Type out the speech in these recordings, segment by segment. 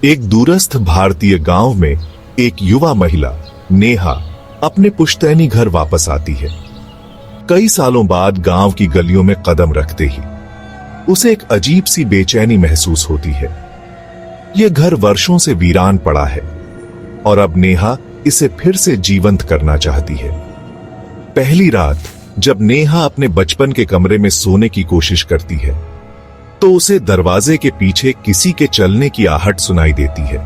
एक दूरस्थ भारतीय गांव में एक युवा महिला नेहा अपने पुश्तैनी घर वापस आती है। कई सालों बाद गांव की गलियों में कदम रखते ही उसे एक अजीब सी बेचैनी महसूस होती है। यह घर वर्षों से वीरान पड़ा है और अब नेहा इसे फिर से जीवंत करना चाहती है। पहली रात जब नेहा अपने बचपन के कमरे में सोने की कोशिश करती है तो उसे दरवाजे के पीछे किसी के चलने की आहट सुनाई देती है।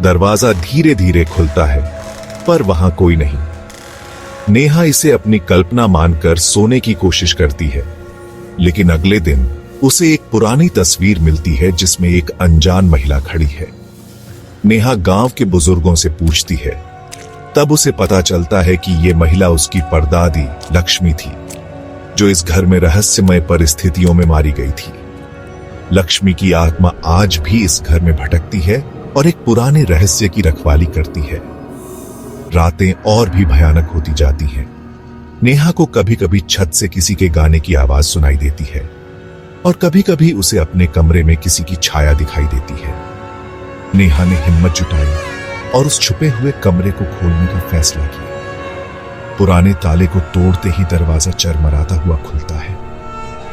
दरवाजा धीरे धीरे खुलता है पर वहां कोई नहीं। नेहा इसे अपनी कल्पना मानकर सोने की कोशिश करती है, लेकिन अगले दिन उसे एक पुरानी तस्वीर मिलती है जिसमें एक अनजान महिला खड़ी है। नेहा गांव के बुजुर्गों से पूछती है, तब उसे पता चलता है कि यह महिला उसकी परदादी लक्ष्मी थी, जो इस घर में रहस्यमय परिस्थितियों में मारी गई थी। लक्ष्मी की आत्मा आज भी इस घर में भटकती है और एक पुराने रहस्य की रखवाली करती है। रातें और भी भयानक होती जाती हैं। नेहा को कभी कभी छत से किसी के गाने की आवाज सुनाई देती है और कभी कभी उसे अपने कमरे में किसी की छाया दिखाई देती है। नेहा ने हिम्मत जुटाई और उस छुपे हुए कमरे को खोलने का फैसला किया। पुराने ताले को तोड़ते ही दरवाजा चरमराता हुआ खुलता है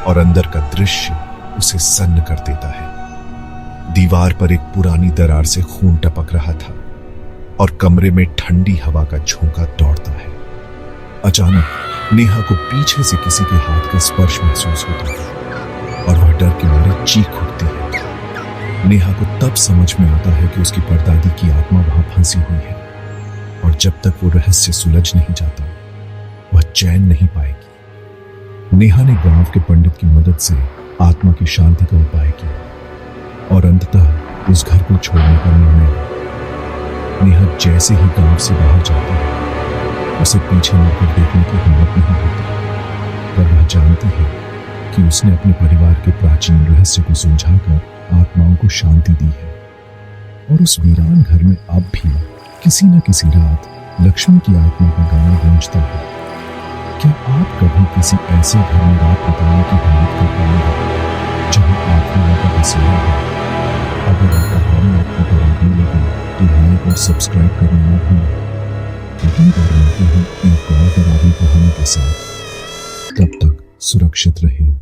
और अंदर का दृश्य उसे सन्न कर देता है। दीवार पर एक पुरानी दरार से खून टपक रहा था और कमरे में ठंडी हवा का झोंका दौड़ता है। अचानक नेहा को पीछे से किसी के हाथ का स्पर्श महसूस होता है और वह डर के मारे चीख उठती है। नेहा को तब समझ में आता है कि उसकी परदादी की आत्मा वहां फंसी हुई है और जब तक वो रहस्य सुलझ नहीं जाता वह चैन नहीं पाएगी। नेहा ने गांव के पंडित की मदद से आत्मा की शांति का उपाय किया और अंततः उस घर को छोड़ने का निर्णय लिया। नेहा जैसे ही गांव से बाहर जाती है उसे पीछे मुड़कर देखने की हिम्मत नहीं होती, पर वह जानती है कि उसने अपने परिवार के प्राचीन रहस्य को सुलझाकर आत्माओं को शांति दी है। और उस वीरान घर में अब भी किसी न किसी रात लक्ष्मी की आत्मा का गाना गूंजता है। क्या आप कभी किसी ऐसे घर में रात बिताने की हिम्मत कर पाएंगे जहां आत्मा का बसेरा है? अगर आपका कहानी आपको पसंद लगी तो लाइक और सब्सक्राइब करना न भूलें। यहीं पर मिलते हैं एक और डरावनी कहानी के साथ। तब तक सुरक्षित रहें।